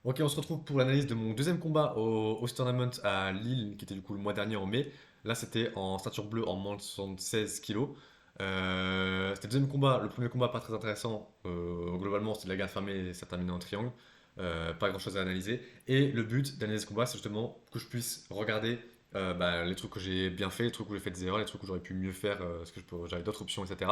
Ok, on se retrouve pour l'analyse de mon deuxième combat au Tournament à Lille, qui était du coup le mois dernier en mai. Là, c'était en ceinture bleue en moins de 76 kilos. C'était le deuxième combat, le premier combat pas très intéressant. Globalement, c'était de la garde fermée et ça terminait en triangle. Pas grand chose à analyser. Et le but d'analyser ce combat, c'est justement que je puisse regarder les trucs que j'ai bien fait, les trucs où j'ai fait des erreurs, les trucs où j'aurais pu mieux faire, parce que j'avais d'autres options, etc.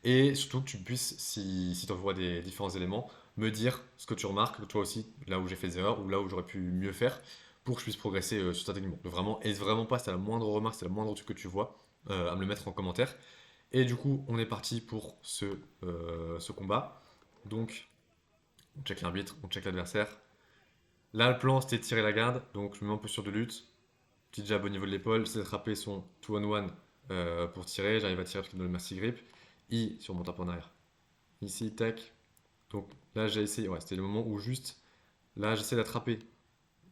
Et surtout que tu puisses, si tu vois des différents éléments, me dire ce que tu remarques, toi aussi, là où j'ai fait des erreurs ou là où j'aurais pu mieux faire pour que je puisse progresser sur ta technique. Donc vraiment, n'hésite vraiment pas, c'est la moindre remarque, c'est la moindre truc que tu vois, à me le mettre en commentaire. Et du coup, on est parti pour ce combat. Donc, on check l'arbitre, on check l'adversaire. Là, le plan, c'était de tirer la garde, donc je me mets en posture de lutte. Petit jab au niveau de l'épaule, j'essaie d'attraper son 2-on-1 pour tirer, j'arrive à tirer parce qu'il me donne le merci grip. I sur mon tapis en arrière. Ici, tac. Donc là, j'ai essayé, ouais, c'était le moment où juste, là, j'essaie d'attraper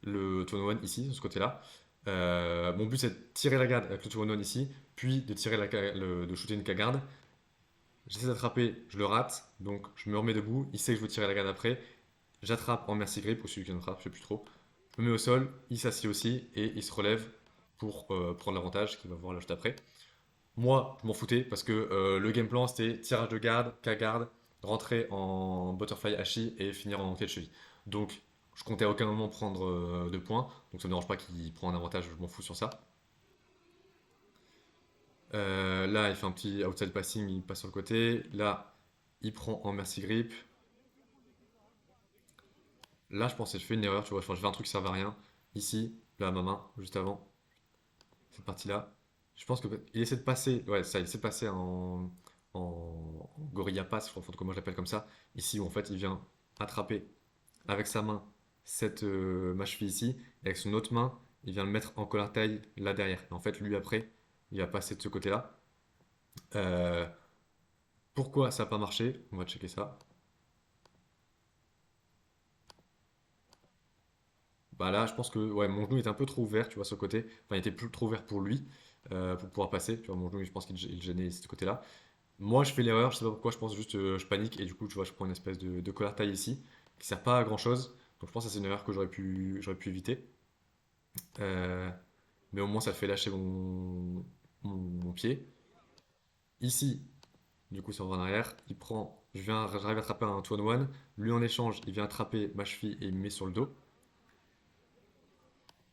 le 2-on-1 ici, de ce côté-là. Mon but, c'est de tirer la garde avec le 2-on-1 ici, puis de tirer de shooter une K-garde. J'essaie d'attraper, je le rate, donc je me remets debout. Il sait que je veux tirer la garde après. J'attrape en merci grip, ou celui qui en attrape, je sais plus trop. Je me mets au sol, il s'assied aussi, et il se relève pour prendre l'avantage, qu'il va voir là juste après. Moi, je m'en foutais parce que le game plan c'était tirage de garde, K-garde, rentrer en butterfly hachi et finir en clé de cheville. Donc, je comptais à aucun moment prendre de points, donc ça me dérange pas qu'il prend un avantage, je m'en fous sur ça. Là, il fait un petit outside passing, il passe sur le côté. Là, il prend en mercy grip. Là, je pensais, je fais une erreur, tu vois, je fais un truc qui servait à rien. Ici, là, ma main, juste avant, cette partie-là. Je pense que il essaie de passer, ouais, ça, il essaie de passer en gorilla pass, je crois, comment je l'appelle comme ça. Ici, où en fait, il vient attraper avec sa main ma cheville ici, et avec son autre main, il vient le mettre en collar taille là derrière. Et en fait, lui après, il va passer de ce côté-là. Euh, Pourquoi ça n'a pas marché? On va checker ça. Bah là, je pense que ouais, mon genou est un peu trop ouvert, tu vois, ce côté. Enfin, il était plus trop ouvert pour lui, pour pouvoir passer. Tu vois, mon genou, je pense qu'il gênait ce côté-là. Moi, je fais l'erreur, je sais pas pourquoi, je pense juste je panique et du coup, tu vois, je prends une espèce de collar taille ici qui sert pas à grand chose. Donc, je pense que c'est une erreur que j'aurais pu éviter. Euh, mais au moins, ça fait lâcher mon pied. Ici, du coup, si on va en arrière, j'arrive à attraper un 2-on-1. Lui, en échange, il vient attraper ma cheville et il me met sur le dos.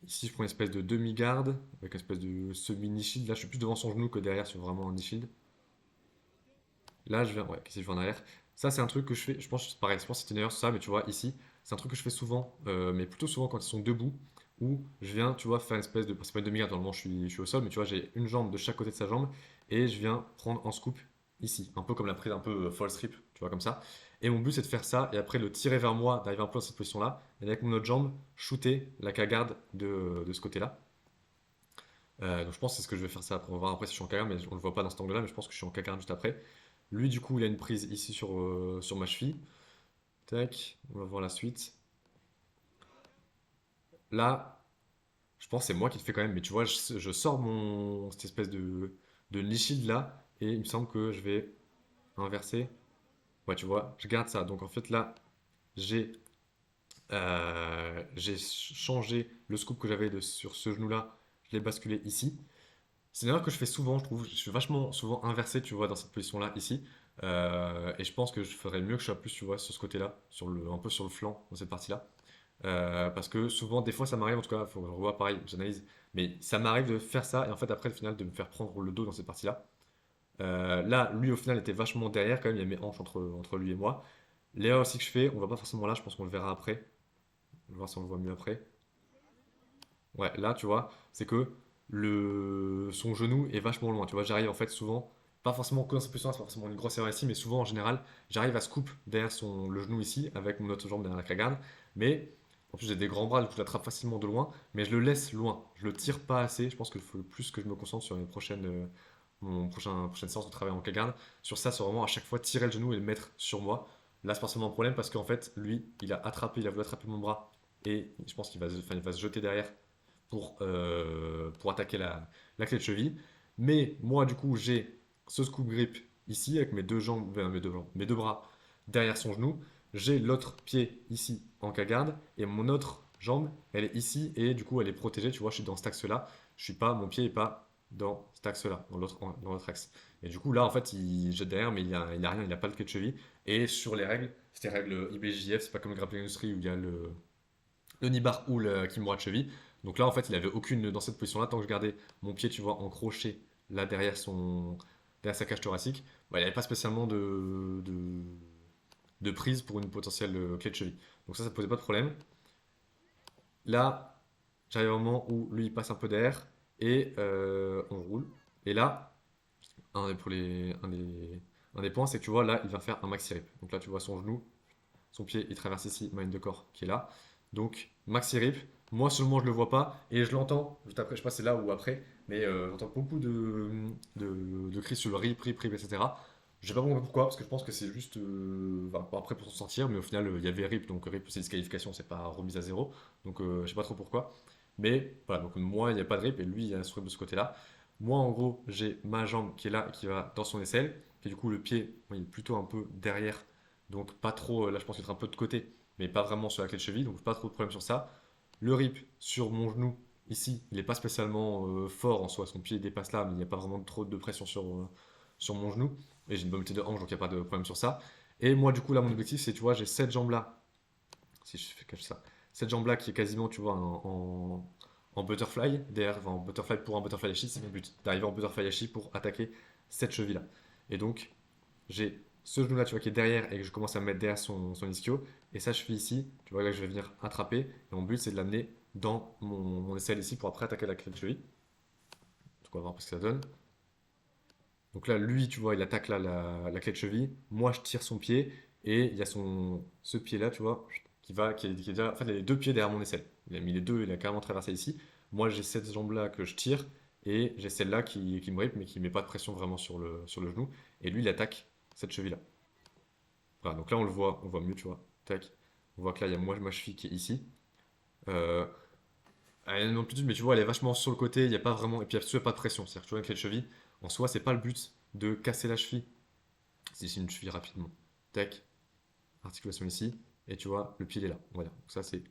Ici, je prends une espèce de demi-garde avec une espèce de semi-knee shield. Là, je suis plus devant son genou que derrière sur vraiment un knee shield. Là, je viens, ouais, si je vais en arrière. Ça, c'est un truc que je fais, je pense, c'est pareil, je pense que c'est une erreur sur ça, mais tu vois, ici, c'est un truc que je fais souvent, mais plutôt souvent quand ils sont debout, où je viens, tu vois, faire une espèce de, c'est pas une demi-garde, normalement, je suis au sol, mais tu vois, j'ai une jambe de chaque côté de sa jambe, et je viens prendre en scoop ici, un peu comme la prise un peu false strip, tu vois, comme ça. Et mon but, c'est de faire ça, et après, le tirer vers moi, d'arriver un peu dans cette position-là, et avec mon autre jambe, shooter la K-garde de ce côté-là. Donc je pense que c'est ce que je vais faire ça après. On va voir après si je suis en K-garde, mais on le voit pas dans cet angle-là, mais je pense que je suis en K-garde juste après. Lui, du coup, il a une prise ici sur ma cheville. Tac, on va voir la suite. Là, je pense que c'est moi qui le fais quand même, mais tu vois, je sors cette espèce de knee shield là, et il me semble que je vais inverser. Ouais, tu vois, je garde ça. Donc en fait, là, j'ai j'ai changé le scoop que j'avais sur ce genou-là, je l'ai basculé ici. C'est une erreur que je fais souvent, je trouve. Je suis vachement souvent inversé, tu vois, dans cette position-là, ici. Et je pense que je ferais mieux que je sois plus, tu vois, sur ce côté-là, un peu sur le flanc, dans cette partie-là. Parce que souvent, des fois, ça m'arrive, en tout cas, faut que je revoie pareil, j'analyse. Mais ça m'arrive de faire ça, et en fait, après, au final, de me faire prendre le dos dans cette partie-là. Là, lui, au final, était vachement derrière, quand même, il y a mes hanches entre lui et moi. L'erreur aussi que je fais, on va pas forcément là, je pense qu'on le verra après. On va voir si on le voit mieux après. Ouais, là, tu vois, c'est que son genou est vachement loin. Tu vois, j'arrive en fait souvent, pas forcément que dans cette position, c'est pas forcément une grosse erreur ici, mais souvent en général, j'arrive à scoop derrière le genou ici, avec mon autre jambe derrière la cagade. Mais en plus, j'ai des grands bras, du coup, je l'attrape facilement de loin, mais je le laisse loin. Je le tire pas assez. Je pense qu'il faut plus que je me concentre sur prochaine séance de travail en cagade. Sur ça, c'est vraiment à chaque fois tirer le genou et le mettre sur moi. Là, c'est pas forcément un problème parce qu'en fait, lui, il a voulu attraper mon bras et je pense qu'il va se jeter derrière pour attaquer la clé de cheville. Mais moi, du coup, j'ai ce scoop grip ici avec mes deux jambes, mes deux bras derrière son genou. j'ai l'autre pied ici en K-garde et mon autre jambe, elle est ici et du coup, elle est protégée. Tu vois, je suis dans cet axe-là. Je suis pas, mon pied est pas dans cet axe-là, dans l'autre axe. Et du coup, là, en fait, il jette derrière, mais il a rien, il a pas le pied de cheville. Et sur les règles, c'était règles IBJF, c'est pas comme le grappling industry où il y a le knee bar ou le kimura de cheville. Donc là, en fait, il avait aucune, dans cette position-là, tant que je gardais mon pied, tu vois, en crochet, là, derrière sa cage thoracique, bah, il n'avait pas spécialement de prise pour une potentielle clé de cheville. Donc ça posait pas de problème. Là, j'arrive au moment où lui, il passe un peu d'air et on roule. Et là, un des points, c'est que tu vois, là, il va faire un maxi rip. Donc là, tu vois son genou, son pied, il traverse ici ma ligne de corps qui est là. Donc, maxi rip. Moi seulement, je le vois pas et je l'entends. Juste après, je sais pas si c'est là ou après, mais j'entends beaucoup de cris sur le rip, rip, rip, etc. Je sais pas compris pourquoi, parce que je pense que c'est juste enfin, après pour s'en sortir, mais au final, il y avait rip, donc rip, c'est disqualification, c'est pas remise à zéro. Donc, je sais pas trop pourquoi. Mais voilà, donc moi, il n'y a pas de rip et lui, il y a un rip de ce côté-là. Moi, en gros, j'ai ma jambe qui est là et qui va dans son aisselle. Et du coup, le pied, il est plutôt un peu derrière. Donc, pas trop. Là, je pense qu'il est un peu de côté, mais pas vraiment sur la clé de cheville. Donc, pas trop de problème sur ça. Le rip sur mon genou, ici, il n'est pas spécialement fort en soi. Son pied dépasse là, mais il n'y a pas vraiment trop de pression sur mon genou. Et j'ai une bonne mobilité de hanche, donc il n'y a pas de problème sur ça. Et moi, du coup, là, mon objectif, c'est, tu vois, j'ai cette jambe-là. Si je fais cacher ça. Cette jambe-là qui est quasiment, tu vois, en butterfly. Derrière, enfin, en butterfly pour un butterfly hachi, c'est mon but. D'arriver en butterfly hachi pour attaquer cette cheville-là. Et donc, j'ai ce genou-là, tu vois, qui est derrière et que je commence à me mettre derrière son ischio. Et ça, je fais ici. Tu vois, là, je vais venir attraper. Et mon but, c'est de l'amener dans mon aisselle ici pour après attaquer la clé de cheville. Donc, on va voir ce que ça donne. Donc là, lui, tu vois, il attaque là la clé de cheville. Moi, je tire son pied. Et il y a ce pied-là, tu vois, qui est déjà. En fait, il a les deux pieds derrière mon aisselle. Il a mis les deux, il a carrément traversé ici. Moi, j'ai cette jambe-là que je tire. Et j'ai celle-là qui me rip, mais qui ne met pas de pression vraiment sur le genou. Et lui, il attaque cette cheville-là. Voilà, donc là on le voit mieux, tu vois. Tac. On voit que là il y a moi ma cheville qui est ici. Euh, Elle a une amplitude, mais tu vois, elle est vachement sur le côté, il n'y a pas vraiment. Et puis il n'y a pas de pression. C'est-à-dire que tu vois, avec les chevilles, en soi, c'est pas le but de casser la cheville. C'est ici une cheville rapidement. Tac, articulation ici. Et tu vois, le pied il est là. Voilà. Donc ça c'est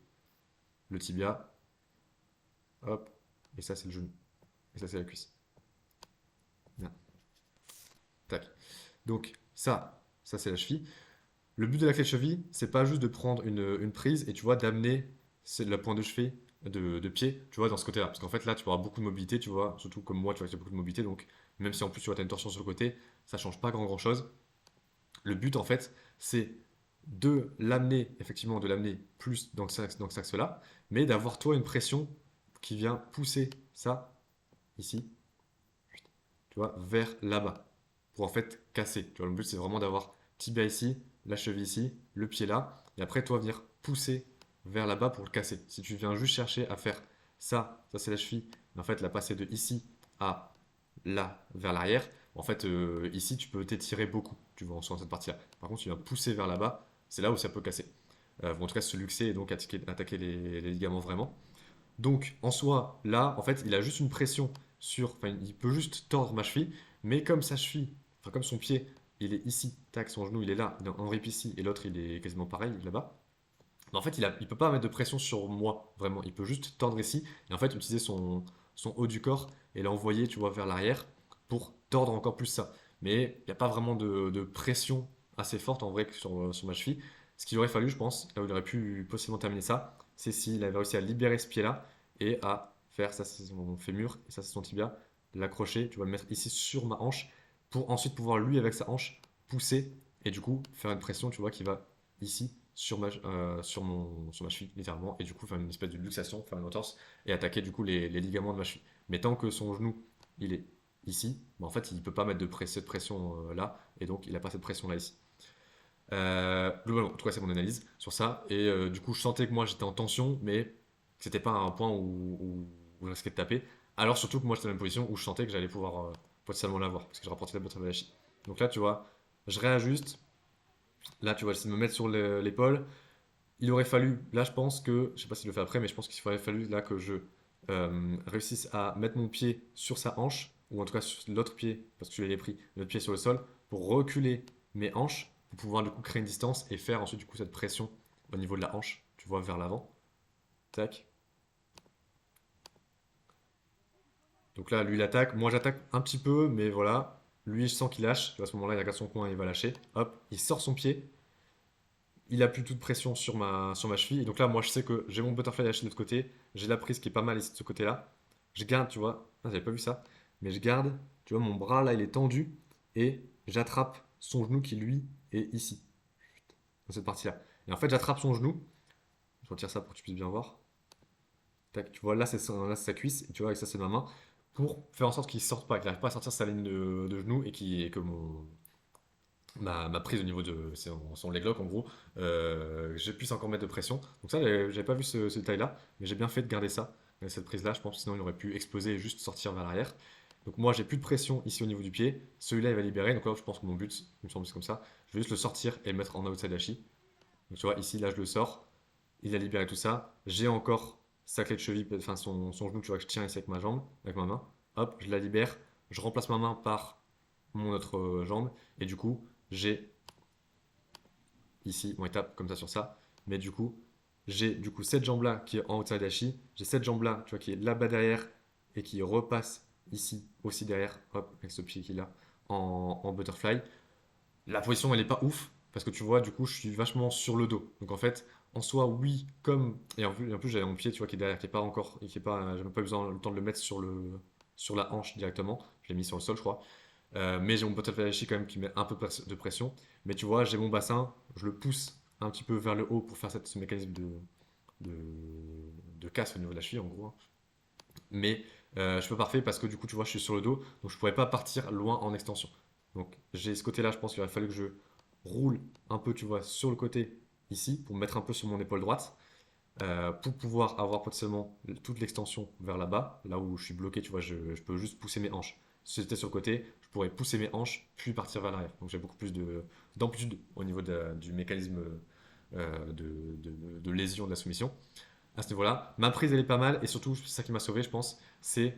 le tibia. Hop. Et ça c'est le genou. Et ça c'est la cuisse. Là. Tac. Donc ça c'est la cheville. Le but de la clé de cheville, c'est pas juste de prendre une prise et tu vois d'amener la pointe de cheville de pied, tu vois, dans ce côté-là. Parce qu'en fait, là, tu auras beaucoup de mobilité, tu vois, surtout comme moi, tu vois, j'ai beaucoup de mobilité, donc même si en plus tu vois, as une torsion sur le côté, ça change pas grand-chose. Le but, en fait, c'est de l'amener, effectivement, de l'amener plus dans ce axe-là, mais d'avoir, toi, une pression qui vient pousser ça, ici, tu vois, vers là-bas, pour en fait casser. Tu vois, le but, c'est vraiment d'avoir tibia ici, la cheville ici, le pied là, et après, toi, venir pousser vers là-bas pour le casser. Si tu viens juste chercher à faire ça c'est la cheville, mais en fait, la passer de ici à là, vers l'arrière, en fait, ici, tu peux t'étirer beaucoup, tu vois, en soi, dans cette partie-là. Par contre, tu viens pousser vers là-bas, c'est là où ça peut casser. En tout cas, se luxer et donc attaquer les ligaments vraiment. Donc, en soi, là, en fait, il a juste une pression sur. Enfin, il peut juste tordre ma cheville, mais comme sa cheville, enfin, comme son pied, il est ici, tac, son genou, il est là, il est en rip ici, et l'autre, il est quasiment pareil, là-bas. Mais en fait, il peut pas mettre de pression sur moi, vraiment. Il peut juste tordre ici, et en fait, utiliser son haut du corps et l'envoyer, tu vois, vers l'arrière pour tordre encore plus ça. Mais il n'y a pas vraiment de pression assez forte, en vrai, sur ma cheville. Ce qu'il aurait fallu, je pense, là où il aurait pu possiblement terminer ça, c'est s'il avait réussi à libérer ce pied-là et à faire, ça c'est son fémur, et ça c'est son tibia, l'accrocher, tu vas le mettre ici sur ma hanche, pour ensuite pouvoir lui avec sa hanche pousser et du coup faire une pression, tu vois, qui va ici sur ma cheville littéralement et du coup faire une espèce de luxation, faire une entorse et attaquer du coup les ligaments de ma cheville. Mais tant que son genou il est ici, bah, en fait il peut pas mettre cette pression là et donc il a pas cette pression là ici. Globalement, en tout cas, c'est mon analyse sur ça. Et du coup, je sentais que moi j'étais en tension, mais c'était pas un point où je risquais de taper. Alors, surtout que moi j'étais dans une position où je sentais que j'allais pouvoir potentiellement l'avoir, parce que je rapportais la butterfly hachis. Donc là, tu vois, je réajuste. Là, tu vois, j'essaie de me mettre sur l'épaule. Il aurait fallu, là, je pense que, je sais pas s'il le fait après, mais je pense qu'il aurait fallu là que je réussisse à mettre mon pied sur sa hanche, ou en tout cas sur l'autre pied, parce que je l'ai pris, l'autre pied sur le sol, pour reculer mes hanches pour pouvoir du coup créer une distance et faire ensuite du coup cette pression au niveau de la hanche, tu vois, vers l'avant. Tac. Donc là, lui, il attaque. Moi, j'attaque un petit peu, mais voilà. Lui, je sens qu'il lâche. Tu vois, à ce moment-là, il regarde son coin, il va lâcher. Hop, il sort son pied. Il a plus toute pression sur ma cheville. Et donc là, moi, je sais que j'ai mon butterfly lâché de l'autre côté. J'ai la prise qui est pas mal ici de ce côté-là. Je garde, tu vois. Ah, j'avais pas vu ça. Mais je garde. Tu vois, mon bras là, il est tendu. Et j'attrape son genou qui, lui, est ici, dans cette partie-là. Et en fait, j'attrape son genou. Je retire ça pour que tu puisses bien voir. Tac, tu vois, là, c'est sa cuisse. Et tu vois, avec ça, c'est ma main. Pour faire en sorte qu'il sorte pas, qu'il n'arrive pas à sortir sa ligne de genou et que ma prise au niveau de son leg lock en gros, je puisse encore mettre de pression. Donc ça, j'avais pas vu ce détail-là, mais j'ai bien fait de garder ça, cette prise-là, je pense, sinon il aurait pu exploser et juste sortir vers l'arrière. Donc moi, j'ai plus de pression ici au niveau du pied. Celui-là, il va libérer. Donc là, je pense que mon but, il me semble que c'est comme ça. Je vais juste le sortir et le mettre en outside Hachi. Donc tu vois, ici, là, je le sors. Il a libéré tout ça. J'ai encore sa clé de cheville, enfin son genou, tu vois, que je tiens ici avec ma jambe, avec ma main. Hop, je la libère. Je remplace ma main par mon autre jambe. Et du coup, j'ai ici, on étape comme ça sur ça. Mais du coup, j'ai du coup cette jambe-là qui est en outside Hachi. J'ai cette jambe-là, tu vois, qui est là-bas derrière et qui repasse ici aussi derrière, hop, avec ce pied qu'il a en butterfly. La position, elle est pas ouf parce que tu vois, du coup, je suis vachement sur le dos. Donc en fait, en soi, oui, comme. Et en plus j'avais mon pied, tu vois, qui est derrière, qui est pas encore. Qui est pas, j'ai même pas besoin le temps de le mettre sur la hanche directement. Je l'ai mis sur le sol, je crois. Mais j'ai mon butterfly Hachi quand même qui met un peu de pression. Mais tu vois, j'ai mon bassin, je le pousse un petit peu vers le haut pour faire ce mécanisme de, de casse au niveau de la cheville en gros. Mais je suis pas parfait parce que du coup, tu vois, je suis sur le dos, donc je pourrais pas partir loin en extension. Donc j'ai ce côté-là, je pense qu'il aurait fallu que je roule un peu, tu vois, sur le côté ici pour me mettre un peu sur mon épaule droite pour pouvoir avoir potentiellement toute l'extension vers là-bas, là où je suis bloqué, tu vois, je peux juste pousser mes hanches. Si j'étais sur le côté, je pourrais pousser mes hanches puis partir vers l'arrière. Donc j'ai beaucoup plus d'amplitude au niveau du mécanisme de lésion de la soumission. À ce niveau-là, ma prise elle est pas mal et surtout c'est ça qui m'a sauvé, je pense, c'est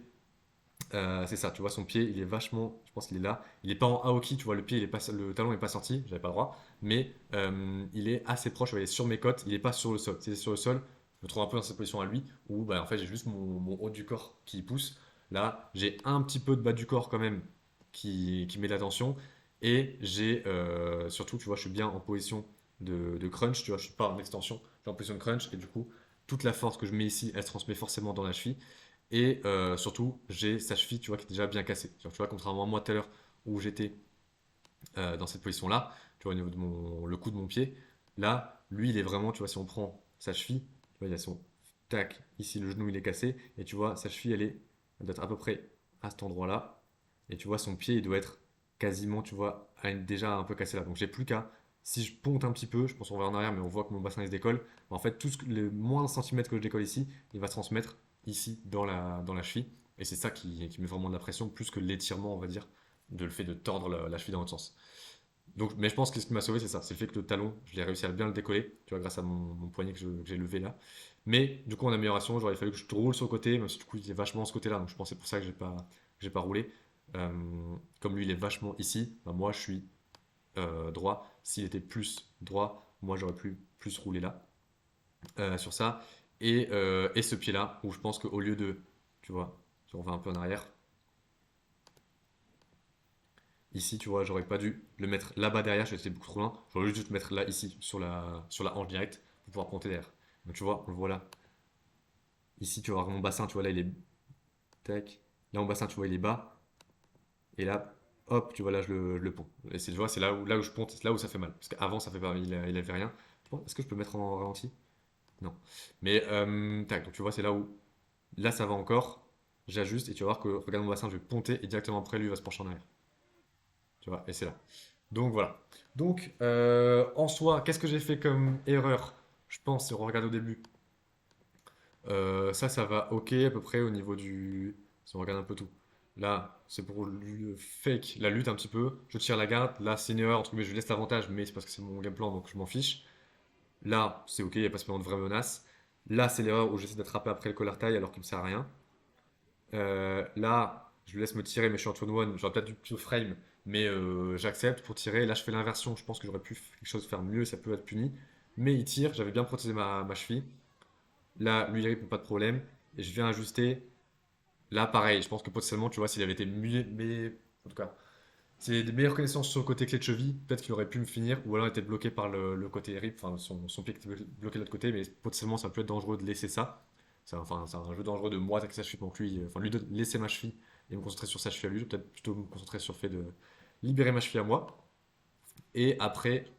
ça. Tu vois, son pied il est vachement, je pense qu'il est là. Il est pas en aoki, tu vois, le pied il est pas, le talon est pas sorti, j'avais pas le droit, mais il est assez proche, il est sur mes côtes, il est pas sur le sol. S'il est sur le sol, je me trouve un peu dans cette position à lui où bah, en fait j'ai juste mon haut du corps qui pousse. Là, j'ai un petit peu de bas du corps quand même qui met de la tension et j'ai surtout, tu vois, je suis bien en position de crunch, tu vois, je suis pas en extension, je suis en position de crunch et du coup toute la force que je mets ici, elle se transmet forcément dans la cheville. Et surtout, j'ai sa cheville, tu vois, qui est déjà bien cassée. Tu vois, contrairement à moi tout à l'heure où j'étais dans cette position-là, tu vois, au niveau de le coup de mon pied, là, lui, il est vraiment, tu vois, si on prend sa cheville, tu vois, il y a son tac, ici le genou il est cassé, et tu vois, sa cheville, elle doit être à peu près à cet endroit-là, et tu vois, son pied, il doit être quasiment, tu vois, déjà un peu cassé là. Donc j'ai plus qu'à, si je ponte un petit peu, je pense qu'on va en arrière, mais on voit que mon bassin il se décolle. En fait, le moins de centimètres que je décolle ici, il va se transmettre ici dans la cheville. Et c'est ça qui met vraiment de la pression, plus que l'étirement, on va dire, de le fait de tordre la cheville dans l'autre sens. Donc, mais je pense que ce qui m'a sauvé, c'est ça. C'est le fait que le talon, je l'ai réussi à bien le décoller, tu vois, grâce à mon poignet que j'ai levé là. Mais du coup, en amélioration, j'aurais fallu que je roule sur le côté, même si du coup, il est vachement ce côté-là. Donc, je pense que c'est pour ça que j'ai pas roulé. Comme lui, il est vachement ici, bah, moi, je suis droit. S'il était plus droit, moi, j'aurais pu plus rouler là, sur ça. Et ce pied-là, où je pense qu'au lieu de, tu vois, si on va un peu en arrière, ici, tu vois, j'aurais pas dû le mettre là-bas derrière, j'étais beaucoup trop loin. J'aurais juste dû le mettre là, ici, sur la hanche directe, pour pouvoir compter derrière. Donc tu vois, on le voit là. Ici, tu vois, mon bassin, tu vois, là, il est. Tac. Là, mon bassin, tu vois, il est bas. Et là, hop, tu vois, là, je le ponds. Et tu vois, c'est là où je ponte, c'est là où ça fait mal. Parce qu'avant, ça fait pas, il avait rien. Est-ce que je peux mettre en ralenti? Non. Mais, tac, donc tu vois, c'est là où. Là, ça va encore. J'ajuste et tu vas voir que, regarde mon bassin, je vais ponter et directement après, lui, il va se pencher en arrière. Tu vois, et c'est là. Donc voilà. Donc en soi, qu'est-ce que j'ai fait comme erreur? Je pense, si on regarde au début, ça va ok à peu près au niveau du. Si on regarde un peu tout. Là, c'est pour le fake, la lutte un petit peu. Je tire la garde. Là, c'est une erreur, entre guillemets, je laisse l'avantage, mais c'est parce que c'est mon game plan, donc je m'en fiche. Là, c'est ok, il n'y a pas spécialement de vraie menace. Là, c'est l'erreur où j'essaie d'attraper après le collar taille alors qu'il ne me sert à rien. Là, je le laisse me tirer, mais je suis en turn one. J'aurais peut-être dû plutôt frame, mais j'accepte pour tirer. Là, je fais l'inversion. Je pense que j'aurais pu quelque chose faire mieux, ça peut être puni. Mais il tire, j'avais bien protégé ma cheville. Là, lui, il répond pas de problème. Et je viens ajuster. Là, pareil, je pense que potentiellement, tu vois, s'il avait été mieux, mais en tout cas, s'il avait des meilleures connaissances sur le côté clé de cheville, peut-être qu'il aurait pu me finir, ou alors il était bloqué par le côté rip, enfin son pied qui était bloqué de l'autre côté, mais potentiellement ça peut être dangereux de laisser ça. Enfin, c'est un jeu dangereux de moi attaquer sa cheville donc lui, enfin lui de laisser ma cheville et me concentrer sur sa cheville à lui, je vais peut-être plutôt me concentrer sur le fait de libérer ma cheville à moi. Et après,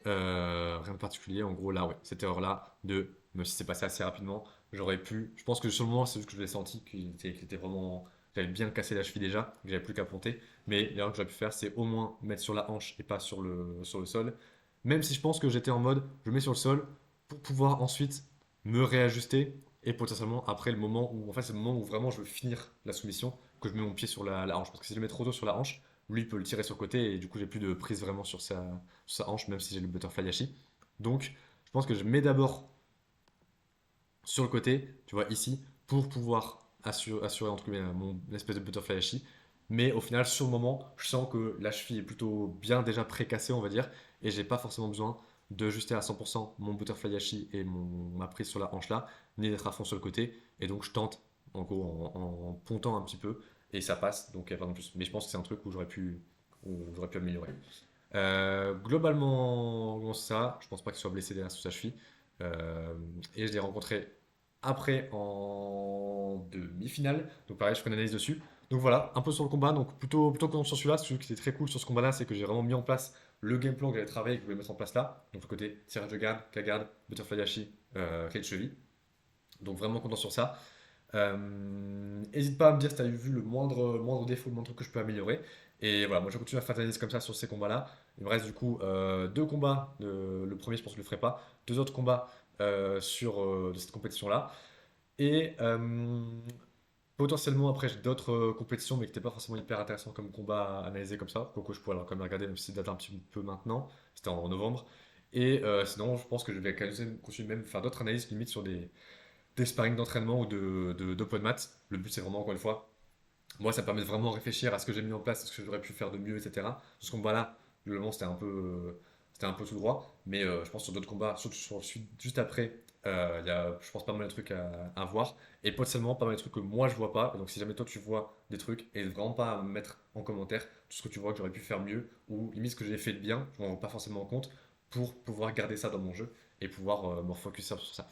rien de particulier, en gros là, ouais, cette erreur-là, même si c'est passé assez rapidement, j'aurais pu, je pense que sur le moment, c'est juste que je l'ai senti, qu'il était vraiment, j'avais bien cassé la cheville déjà, que j'avais plus qu'à ponter, mais l'erreur que j'aurais pu faire, c'est au moins mettre sur la hanche et pas sur le sol, même si je pense que j'étais en mode, je mets sur le sol pour pouvoir ensuite me réajuster et potentiellement après le moment où, en fait, c'est le moment où vraiment je veux finir la soumission, que je mets mon pied sur la hanche, parce que si je le mets trop tôt sur la hanche, lui il peut le tirer sur le côté et du coup j'ai plus de prise vraiment sur sa hanche, même si j'ai le butterfly yashi. Donc, je pense que je mets d'abord sur le côté, tu vois, ici, pour pouvoir assurer entre guillemets, mon espèce de butterfly yashi. Mais au final, sur le moment, je sens que la cheville est plutôt bien déjà pré-cassée, on va dire, et j'ai pas forcément besoin de juster à 100% mon butterfly yashi et ma prise sur la hanche là, ni d'être à fond sur le côté. Et donc, je tente, en gros, en pontant un petit peu, et ça passe, donc il n'y a pas de plus. Mais je pense que c'est un truc où j'aurais pu améliorer. Globalement, ça, je pense pas qu'il soit blessé derrière sous sa cheville. Euh, et je l'ai rencontré après en demi-finale. Donc pareil, je ferai une analyse dessus. Donc voilà, un peu sur le combat. Donc plutôt content sur celui-là. Ce qui était très cool sur ce combat-là, c'est que j'ai vraiment mis en place le game plan que j'avais travaillé et que je voulais mettre en place là. Donc le côté tirage de garde, K-garde, butterfly yashi, clé de cheville. Donc vraiment content sur ça. N'hésite pas à me dire si tu as vu le moindre défaut, le moindre truc que je peux améliorer. Et voilà, moi je continue à faire des analyses comme ça sur ces combats-là. Il me reste du coup deux combats. Le premier, je pense que je le ferai pas. Deux autres combats de cette compétition-là. Et potentiellement, après, j'ai d'autres compétitions, mais qui n'étaient pas forcément hyper intéressants comme combat à analyser comme ça. Quoique je pourrais alors quand même regarder, même si ça date un petit peu maintenant. C'était en novembre. Et sinon, je pense que je vais continuer même faire d'autres analyses limite sur des sparring d'entraînement ou d'open mat. Le but, c'est vraiment, encore une fois, moi, ça me permet de vraiment réfléchir à ce que j'ai mis en place, à ce que j'aurais pu faire de mieux, etc. Sur ce combat-là, le moment, c'était un peu tout droit. Mais je pense sur d'autres combats, surtout sur le juste après, il y a, je pense, pas mal de trucs à voir. Et potentiellement, pas mal de trucs que moi, je vois pas. Et donc, si jamais toi, tu vois des trucs, n'hésite vraiment pas à me mettre en commentaire tout ce que tu vois que j'aurais pu faire mieux ou limite ce que j'ai fait de bien, je m'en rends pas forcément compte, pour pouvoir garder ça dans mon jeu et pouvoir me refocus sur ça.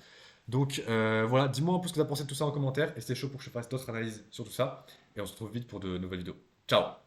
Donc voilà, dis-moi un peu ce que tu as pensé de tout ça en commentaire et c'était chaud pour que je fasse d'autres analyses sur tout ça. Et on se retrouve vite pour de nouvelles vidéos. Ciao!